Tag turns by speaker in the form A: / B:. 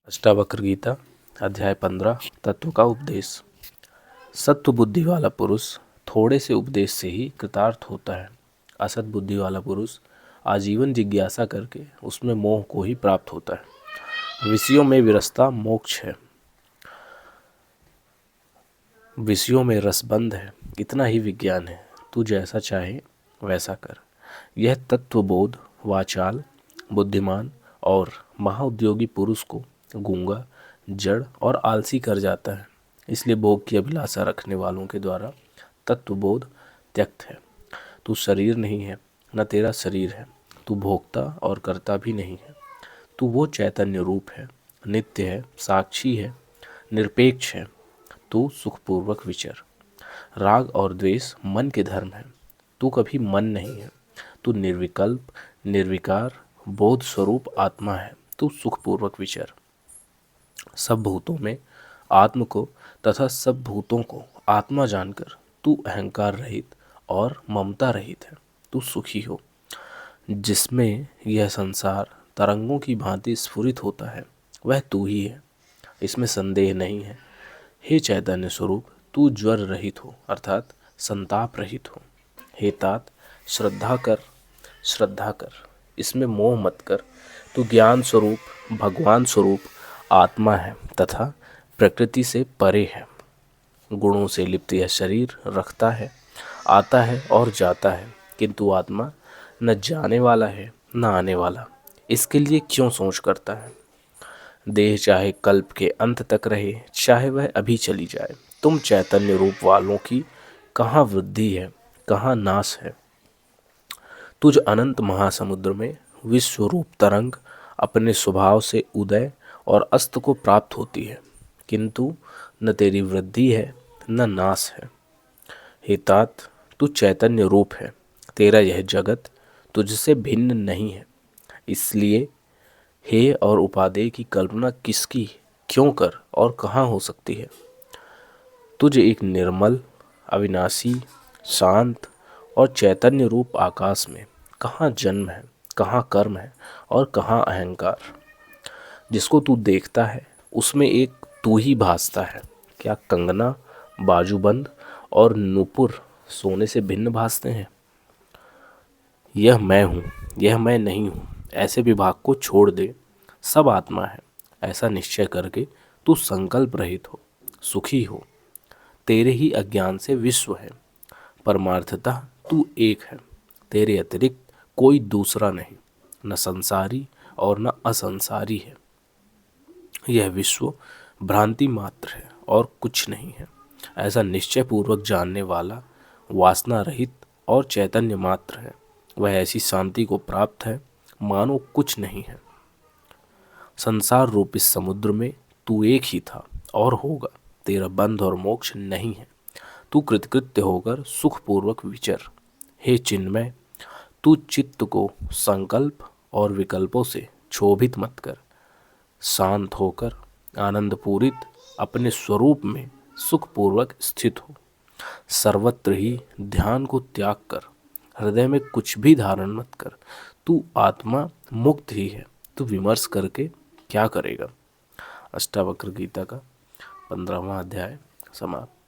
A: अष्टावक्र गीता अध्याय 15 तत्व का उपदेश। सत्व बुद्धि वाला पुरुष थोड़े से उपदेश से ही कृतार्थ होता है। असत बुद्धि वाला पुरुष आजीवन जिज्ञासा करके उसमें मोह को ही प्राप्त होता है। विषयों में विरसता मोक्ष है, विषयों में रसबंध है, इतना ही विज्ञान है। तू जैसा चाहे वैसा कर। यह तत्वबोध वाचाल, बुद्धिमान और महाउद्योगी पुरुष को गूंगा, जड़ और आलसी कर जाता है। इसलिए भोग की अभिलाषा रखने वालों के द्वारा तत्वबोध त्यक्त है। तू शरीर नहीं है, न तेरा शरीर है। तू भोक्ता और कर्ता भी नहीं है। तू वो चैतन्य रूप है, नित्य है, साक्षी है, निरपेक्ष है। तू सुखपूर्वक विचर। राग और द्वेष मन के धर्म है। तू कभी मन नहीं है। तू निर्विकल्प, निर्विकार, बोध स्वरूप आत्मा है। तू सुखपूर्वक विचर। सब भूतों में आत्म को तथा सब भूतों को आत्मा जानकर तू अहंकार रहित और ममता रहित है। तू सुखी हो। जिसमें यह संसार तरंगों की भांति स्फुरित होता है वह तू ही है, इसमें संदेह नहीं है। हे चैतन्य स्वरूप, तू ज्वर रहित हो अर्थात संताप रहित हो। हे तात, श्रद्धा कर, श्रद्धा कर, इसमें मोह मत कर। तू ज्ञान स्वरूप, भगवान स्वरूप आत्मा है तथा प्रकृति से परे है। गुणों से लिप्त यह शरीर रखता है, आता है और जाता है, किंतु आत्मा न जाने वाला है न आने वाला। इसके लिए क्यों सोच करता है? देह चाहे कल्प के अंत तक रहे, चाहे वह अभी चली जाए। तुम चैतन्य रूप वालों की कहाँ वृद्धि है, कहाँ नाश है। तुझ अनंत महासमुद्र में विश्व रूप तरंग अपने स्वभाव से उदय और अस्त को प्राप्त होती है, किंतु न तेरी वृद्धि है न नाश है। हे तात, तू चैतन्य रूप है। तेरा यह जगत तुझसे भिन्न नहीं है। इसलिए हे और उपादेय की कल्पना किसकी, क्यों कर और कहाँ हो सकती है? तुझ एक निर्मल, अविनाशी, शांत और चैतन्य रूप आकाश में कहाँ जन्म है, कहाँ कर्म है और कहाँ अहंकार। जिसको तू देखता है उसमें एक तू ही भासता है। क्या कंगना, बाजूबंद और नूपुर सोने से भिन्न भासते हैं? यह मैं हूँ, यह मैं नहीं हूँ, ऐसे विभाग को छोड़ दे। सब आत्मा है ऐसा निश्चय करके तू संकल्प रहित हो, सुखी हो। तेरे ही अज्ञान से विश्व है, परमार्थतः तू एक है। तेरे अतिरिक्त कोई दूसरा नहीं, न संसारी और न असंसारी है। यह विश्व भ्रांति मात्र है और कुछ नहीं है। ऐसा निश्चय पूर्वक जानने वाला वासना रहित और चैतन्य मात्र है। वह ऐसी शांति को प्राप्त है मानो कुछ नहीं है। संसार रूप इस समुद्र में तू एक ही था और होगा। तेरा बंध और मोक्ष नहीं है। तू कृतकृत्य होकर सुखपूर्वक विचर। हे चिन्मय, तू चित्त को संकल्प और विकल्पों से क्षोभित मत कर। शांत होकर आनंदपूरित अपने स्वरूप में सुखपूर्वक स्थित हो। सर्वत्र ही ध्यान को त्याग कर हृदय में कुछ भी धारण मत कर। तू आत्मा मुक्त ही है। तू विमर्श करके क्या करेगा? अष्टावक्र गीता का 15वां अध्याय समाप्त।